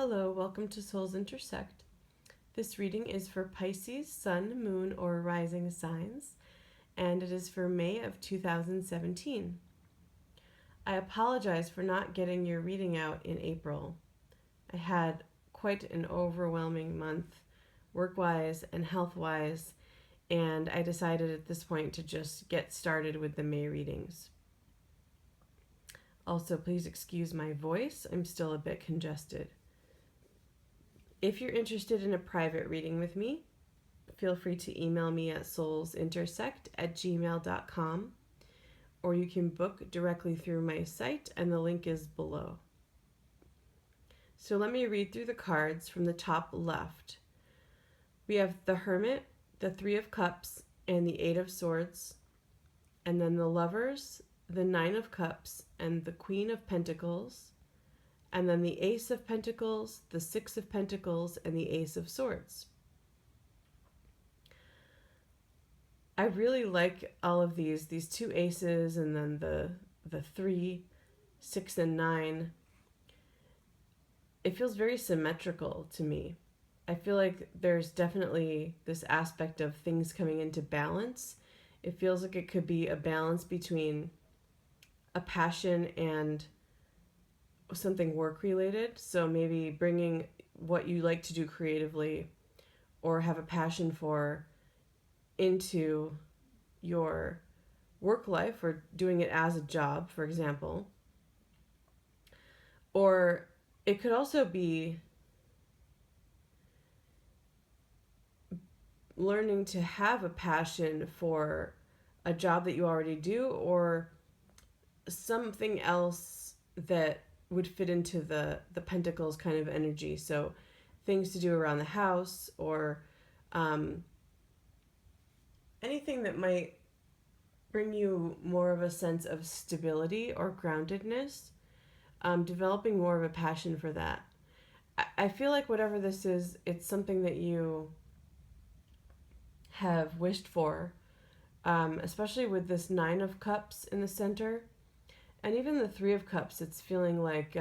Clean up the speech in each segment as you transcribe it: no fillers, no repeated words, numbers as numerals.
Hello, welcome to Souls Intersect. This reading is for Pisces, Sun, Moon, or Rising signs, and it is for May of 2017. I apologize for not getting your reading out in April. I had quite an overwhelming month, work-wise and health-wise, and I decided at this point to just get started with the May readings. Also, please excuse my voice. I'm still a bit congested. If you're interested in a private reading with me, feel free to email me at soulsintersect@gmail.com, or you can book directly through my site, and the link is below. So let me read through the cards from the top left. We have the Hermit, the Three of Cups, and the Eight of Swords, and then the Lovers, the Nine of Cups, and the Queen of Pentacles, and then the Ace of Pentacles, the Six of Pentacles, and the Ace of Swords. I really like all of these two aces, and then the 3, 6, and 9. It feels very symmetrical to me. I feel like there's definitely this aspect of things coming into balance. It feels like it could be a balance between a passion and something work related. So maybe bringing what you like to do creatively or have a passion for into your work life, or doing it as a job, for example. Or it could also be learning to have a passion for a job that you already do, or something else that would fit into the pentacles kind of energy. So things to do around the house, or anything that might bring you more of a sense of stability or groundedness, developing more of a passion for that. I feel like whatever this is, it's something that you have wished for, especially with this Nine of Cups in the center. And even the Three of Cups, it's feeling like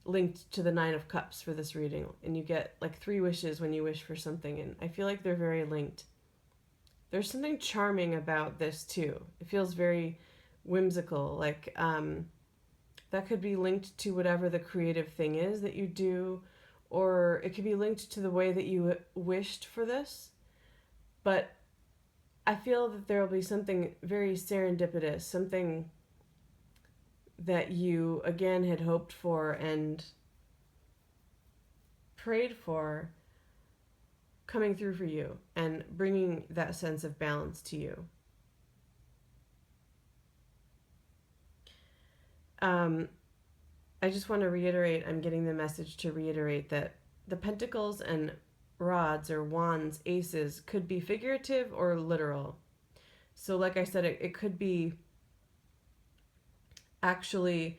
linked to the Nine of Cups for this reading. And you get like 3 wishes when you wish for something. And I feel like they're very linked. There's something charming about this too. It feels very whimsical. Like that could be linked to whatever the creative thing is that you do. Or it could be linked to the way that you wished for this. But I feel that there will be something very serendipitous, something that you again had hoped for and prayed for, coming through for you and bringing that sense of balance to you. I just want to reiterate, I'm getting the message to reiterate that the pentacles and rods or wands, aces, could be figurative or literal. So like I said, it could be actually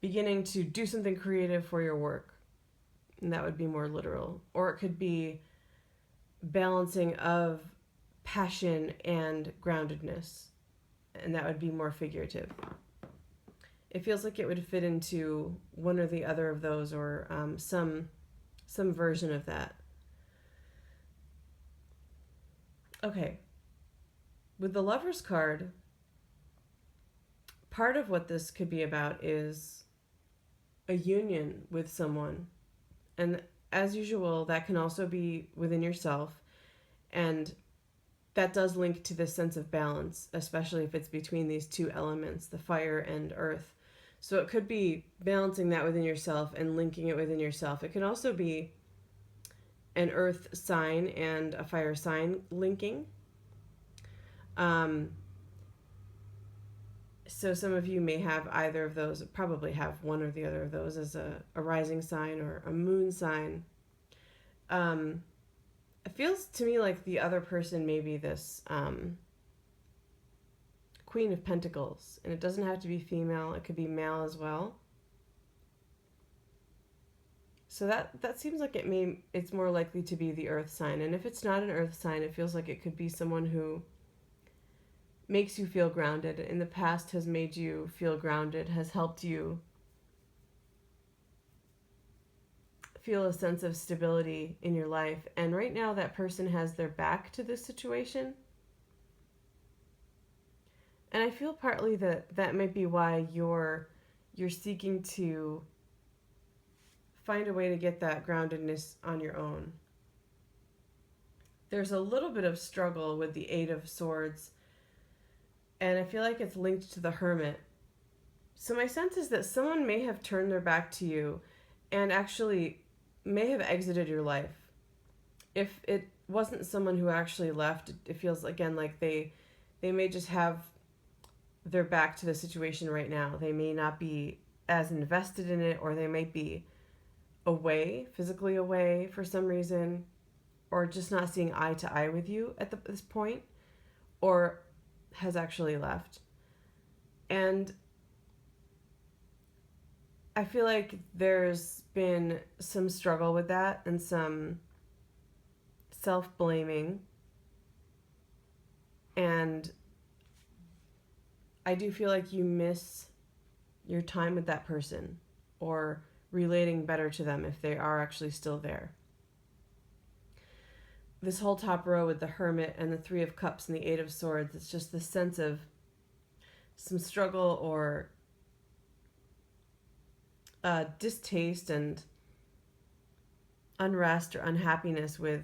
beginning to do something creative for your work, and that would be more literal. Or it could be balancing of passion and groundedness, and that would be more figurative. It feels like it would fit into one or the other of those, or some version of that. Okay, with the Lover's card, part of what this could be about is a union with someone. And as usual, that can also be within yourself. And that does link to this sense of balance, especially if it's between these 2 elements, the fire and earth. So it could be balancing that within yourself and linking it within yourself. It can also be an earth sign and a fire sign linking. So some of you may have either of those, probably have one or the other of those as a rising sign or a moon sign. It feels to me like the other person may be this Queen of Pentacles, and it doesn't have to be female, it could be male as well. So that seems like it's more likely to be the earth sign. And if it's not an earth sign, it feels like it could be someone who makes you feel grounded, in the past has made you feel grounded, has helped you feel a sense of stability in your life. And right now, that person has their back to this situation. And I feel partly that might be why you're seeking to find a way to get that groundedness on your own. There's a little bit of struggle with the Eight of Swords, and I feel like it's linked to the Hermit. So my sense is that someone may have turned their back to you and actually may have exited your life. If it wasn't someone who actually left, it feels again like they may just have their back to the situation right now. They may not be as invested in it, or they might be away, physically away for some reason, or just not seeing eye to eye with you at this point, or has actually left. And I feel like there's been some struggle with that and some self-blaming. And I do feel like you miss your time with that person, or relating better to them if they are actually still there. This whole top row with the Hermit and the Three of Cups and the Eight of Swords, it's just the sense of some struggle or distaste and unrest or unhappiness with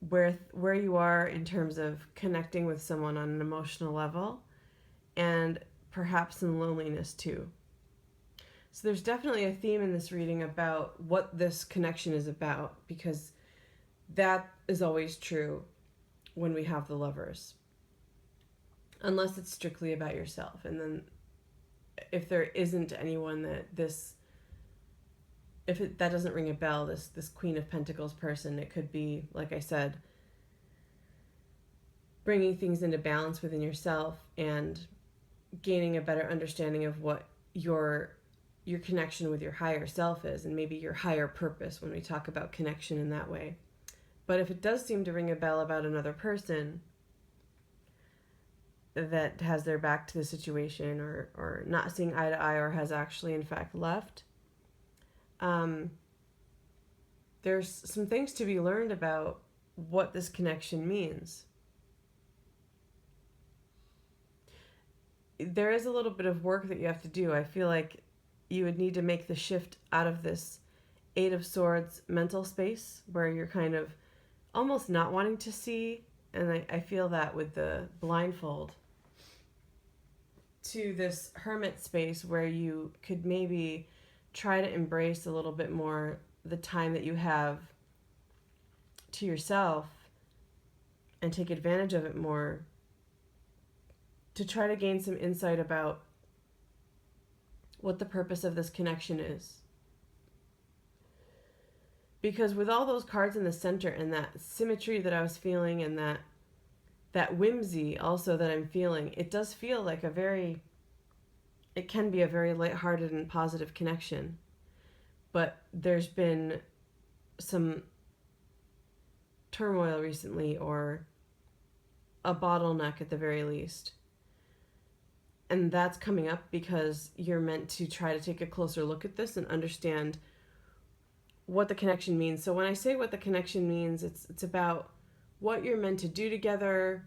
where you are in terms of connecting with someone on an emotional level, and perhaps some loneliness too. So there's definitely a theme in this reading about what this connection is about, because that is always true when we have the Lovers, unless it's strictly about yourself. And then if there isn't anyone that that doesn't ring a bell, this Queen of Pentacles person, it could be, like I said, bringing things into balance within yourself and gaining a better understanding of what your connection with your higher self is, and maybe your higher purpose when we talk about connection in that way. But if it does seem to ring a bell about another person that has their back to the situation, or not seeing eye to eye, or has actually in fact left, there's some things to be learned about what this connection means. There is a little bit of work that you have to do. I feel like you would need to make the shift out of this Eight of Swords mental space where you're kind of almost not wanting to see, and I feel that with the blindfold, to this Hermit space where you could maybe try to embrace a little bit more the time that you have to yourself and take advantage of it more, to try to gain some insight about what the purpose of this connection is. Because with all those cards in the center and that symmetry that I was feeling, and that whimsy also that I'm feeling, it does feel like it can be a very lighthearted and positive connection. But there's been some turmoil recently, or a bottleneck at the very least. And that's coming up because you're meant to try to take a closer look at this and understand what the connection means. So when I say what the connection means, it's about what you're meant to do together,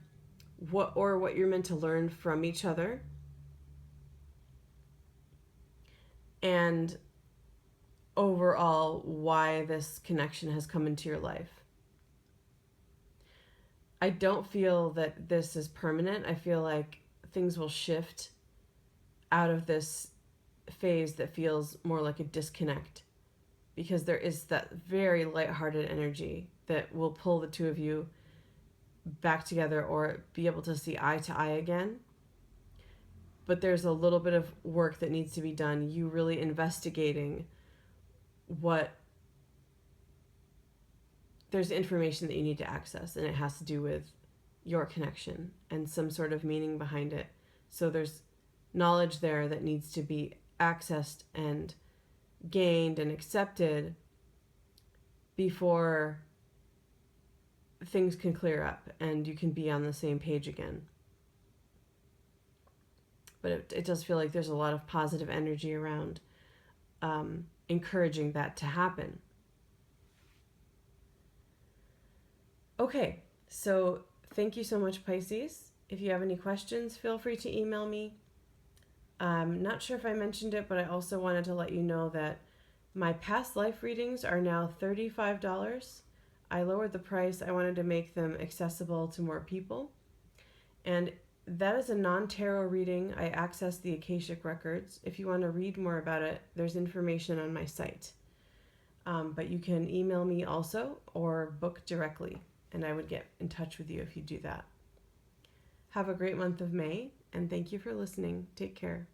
what you're meant to learn from each other, and overall why this connection has come into your life. I don't feel that this is permanent. I feel like things will shift out of this phase that feels more like a disconnect, because there is that very lighthearted energy that will pull the two of you back together, or be able to see eye to eye again. But there's a little bit of work that needs to be done. You really investigating there's information that you need to access, and it has to do with your connection and some sort of meaning behind it. So there's knowledge there that needs to be accessed and gained and accepted before things can clear up and you can be on the same page again. But it does feel like there's a lot of positive energy around encouraging that to happen. Okay, so thank you so much, Pisces. If you have any questions, feel free to email me. I'm not sure if I mentioned it, but I also wanted to let you know that my past life readings are now $35. I lowered the price. I wanted to make them accessible to more people. And that is a non-tarot reading. I access the Akashic records. If you want to read more about it, there's information on my site. But you can email me also or book directly, and I would get in touch with you if you do that. Have a great month of May, and thank you for listening. Take care.